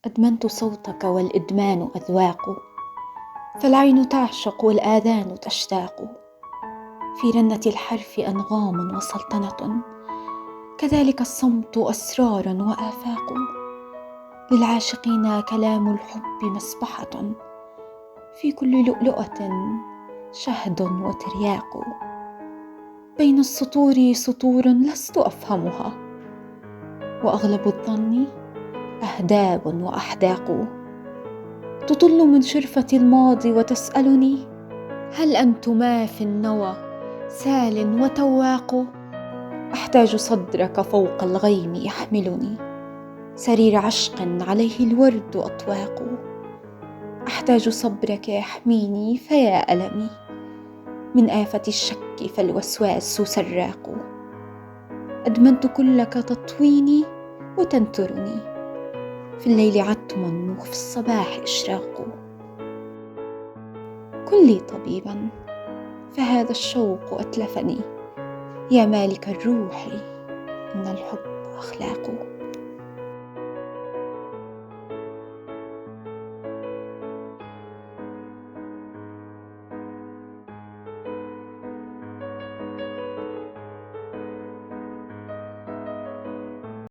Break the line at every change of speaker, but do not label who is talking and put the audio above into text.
أدمنت صوتك والإدمان أذواق، فالعين تعشق والآذان تشتاق. في رنة الحرف أنغام وسلطنة، كذلك الصمت أسرار وآفاق. للعاشقين كلام الحب مسبحة، في كل لؤلؤة شهد وترياق. بين السطور سطور لست أفهمها، وأغلب الظن أهداب وأحداق. تطل من شرفة الماضي وتسألني: هل أنتما في النوى سال وتواق؟ أحتاج صدرك فوق الغيم يحملني، سرير عشق عليه الورد أطواق. أحتاج صبرك يحميني فيا ألمي، من آفة الشك فالوسواس سراق. أدمنت كلك تطويني وتنترني، في الليل عتم وفي الصباح إشراق. كن لي طبيبا، فهذا الشوق أتلفني، يا مالك الروح إن الحب أخلاق.